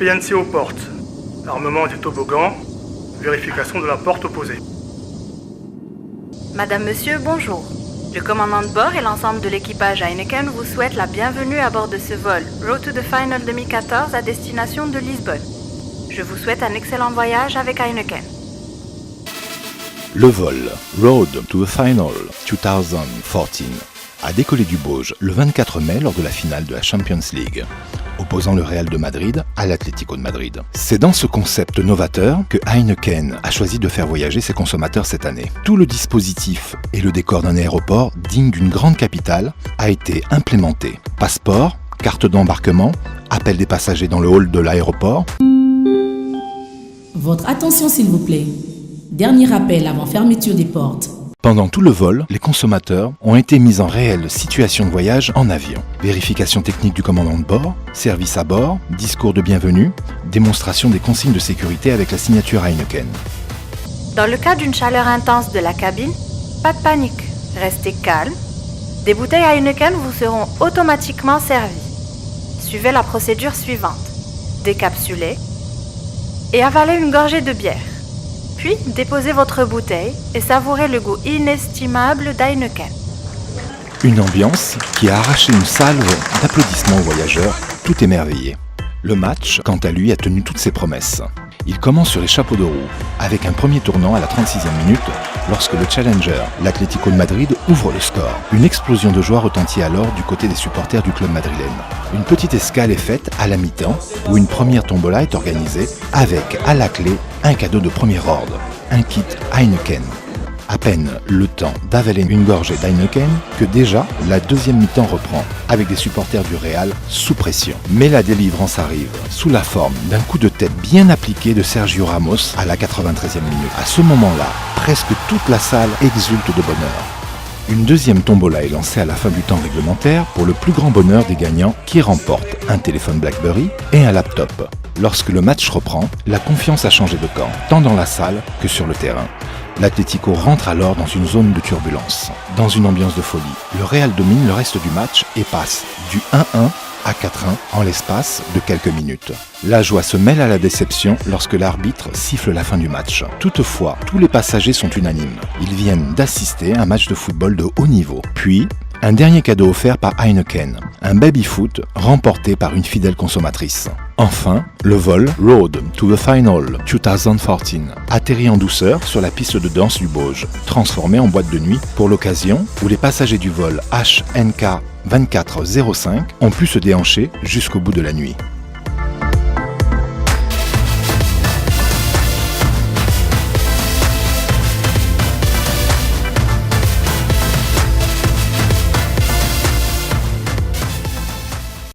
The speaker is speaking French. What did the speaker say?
PNC aux portes. Armement des toboggans. Vérification de la porte opposée. Madame, monsieur, bonjour. Le commandant de bord et l'ensemble de l'équipage Heineken vous souhaitent la bienvenue à bord de ce vol Road to the Final 2014 à destination de Lisbonne. Je vous souhaite un excellent voyage avec Heineken. Le vol Road to the Final 2014 a décollé du Bauge le 24 mai lors de la finale de la Champions League, opposant le Real de Madrid à l'Atlético de Madrid. C'est dans ce concept novateur que Heineken a choisi de faire voyager ses consommateurs cette année. Tout le dispositif et le décor d'un aéroport digne d'une grande capitale a été implémenté. Passeport, carte d'embarquement, appel des passagers dans le hall de l'aéroport. Votre attention s'il vous plaît. Dernier appel avant fermeture des portes. Pendant tout le vol, les consommateurs ont été mis en réelle situation de voyage en avion. Vérification technique du commandant de bord, service à bord, discours de bienvenue, démonstration des consignes de sécurité avec la signature Heineken. Dans le cas d'une chaleur intense de la cabine, pas de panique. Restez calme. Des bouteilles Heineken vous seront automatiquement servies. Suivez la procédure suivante. Décapsuler et avaler une gorgée de bière. Puis, déposez votre bouteille et savourez le goût inestimable d'Heineken. Une ambiance qui a arraché une salve d'applaudissements aux voyageurs, tout émerveillés. Le match, quant à lui, a tenu toutes ses promesses. Il commence sur les chapeaux de roue, avec un premier tournant à la 36e minute, lorsque le challenger, l'Atlético de Madrid, ouvre le score. Une explosion de joie retentit alors du côté des supporters du club madrilène. Une petite escale est faite à la mi-temps, où une première tombola est organisée, avec, à la clé, un cadeau de premier ordre, un kit Heineken. À peine le temps d'avaler une gorgée d'Heineken que déjà la deuxième mi-temps reprend, avec des supporters du Real sous pression. Mais la délivrance arrive, sous la forme d'un coup de tête bien appliqué de Sergio Ramos à la 93e minute. À ce moment-là, presque toute la salle exulte de bonheur. Une deuxième tombola est lancée à la fin du temps réglementaire pour le plus grand bonheur des gagnants qui remportent un téléphone BlackBerry et un laptop. Lorsque le match reprend, la confiance a changé de camp, tant dans la salle que sur le terrain. L'Atlético rentre alors dans une zone de turbulence. Dans une ambiance de folie, le Real domine le reste du match et passe du 1-1 à 4-1 en l'espace de quelques minutes. La joie se mêle à la déception lorsque l'arbitre siffle la fin du match. Toutefois, tous les passagers sont unanimes. Ils viennent d'assister à un match de football de haut niveau. Puis, un dernier cadeau offert par Heineken, un baby-foot remporté par une fidèle consommatrice. Enfin, le vol Road to the Final 2014 atterrit en douceur sur la piste de danse du Bauge, transformée en boîte de nuit pour l'occasion où les passagers du vol HNK 2405 ont pu se déhancher jusqu'au bout de la nuit.